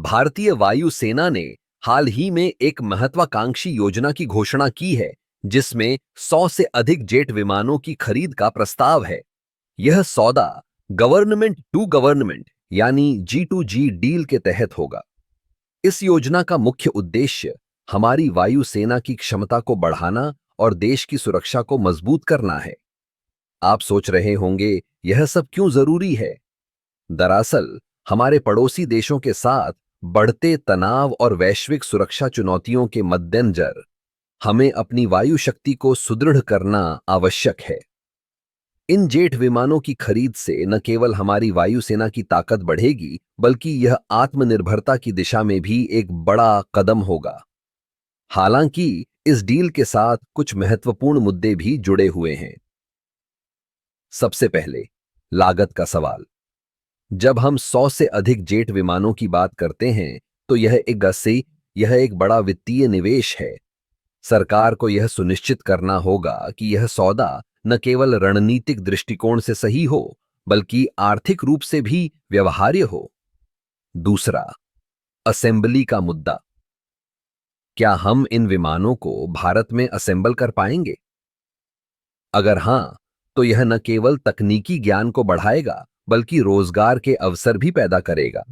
भारतीय वायु सेना ने हाल ही में एक महत्वाकांक्षी योजना की घोषणा की है, जिसमें 100 से अधिक जेट विमानों की खरीद का प्रस्ताव है। यह सौदा गवर्नमेंट टू गवर्नमेंट यानी G2G डील के तहत होगा। इस योजना का मुख्य उद्देश्य हमारी वायु सेना की क्षमता को बढ़ाना और देश की सुरक्षा को मजबूत करना है। आप सोच रहे होंगे, यह सब क्यों जरूरी है? दरअसल, हमारे पड़ोसी देशों के साथ बढ़ते तनाव और वैश्विक सुरक्षा चुनौतियों के मद्देनजर हमें अपनी वायु शक्ति को सुदृढ़ करना आवश्यक है। इन जेट विमानों की खरीद से न केवल हमारी वायुसेना की ताकत बढ़ेगी, बल्कि यह आत्मनिर्भरता की दिशा में भी एक बड़ा कदम होगा। हालांकि इस डील के साथ कुछ महत्वपूर्ण मुद्दे भी जुड़े हुए हैं। सबसे पहले, लागत का सवाल। जब हम 100 से अधिक जेट विमानों की बात करते हैं, तो यह एक बड़ा वित्तीय निवेश है। सरकार को यह सुनिश्चित करना होगा कि यह सौदा न केवल रणनीतिक दृष्टिकोण से सही हो, बल्कि आर्थिक रूप से भी व्यवहार्य हो। दूसरा, असेंबली का मुद्दा। क्या हम इन विमानों को भारत में असेंबल कर पाएंगे? अगर हां, तो यह न केवल तकनीकी ज्ञान को बढ़ाएगा, बल्कि रोजगार के अवसर भी पैदा करेगा।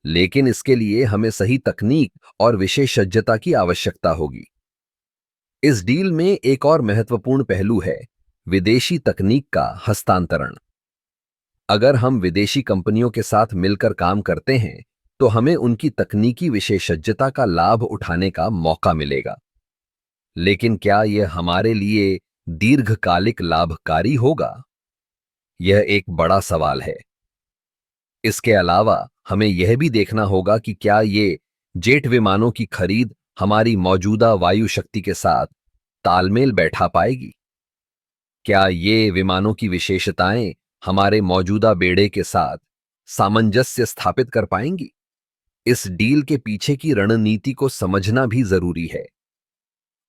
लेकिन इसके लिए हमें सही तकनीक और विशेषज्ञता की आवश्यकता होगी। इस डील में एक और महत्वपूर्ण पहलू है विदेशी तकनीक का हस्तांतरण। अगर हम विदेशी कंपनियों के साथ मिलकर काम करते हैं, तो हमें उनकी तकनीकी विशेषज्ञता का लाभ उठाने का मौका मिलेगा। लेकिन क्या यह हमारे लिए दीर्घकालिक लाभकारी होगा? यह एक बड़ा सवाल है। इसके अलावा हमें यह भी देखना होगा कि क्या ये जेट विमानों की खरीद हमारी मौजूदा वायु शक्ति के साथ तालमेल बैठा पाएगी। क्या ये विमानों की विशेषताएं हमारे मौजूदा बेड़े के साथ सामंजस्य स्थापित कर पाएंगी? इस डील के पीछे की रणनीति को समझना भी जरूरी है।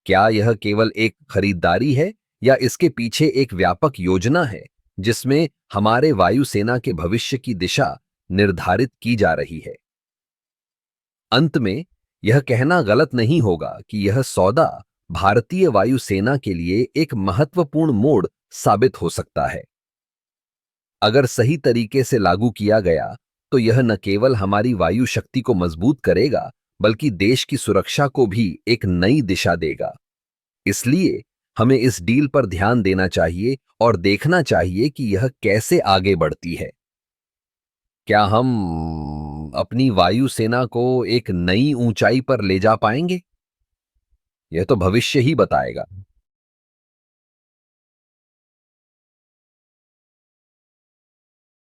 क्या यह केवल एक खरीदारी है, या इसके पीछे एक व्यापक योजना है जिसमें हमारे वायुसेना के भविष्य की दिशा निर्धारित की जा रही है? अंत में यह कहना गलत नहीं होगा कि यह सौदा भारतीय वायुसेना के लिए एक महत्वपूर्ण मोड़ साबित हो सकता है। अगर सही तरीके से लागू किया गया, तो यह न केवल हमारी वायु शक्ति को मजबूत करेगा, बल्कि देश की सुरक्षा को भी एक नई दिशा देगा। इसलिए हमें इस डील पर ध्यान देना चाहिए और देखना चाहिए कि यह कैसे आगे बढ़ती है। क्या हम अपनी वायुसेना को एक नई ऊंचाई पर ले जा पाएंगे? यह तो भविष्य ही बताएगा।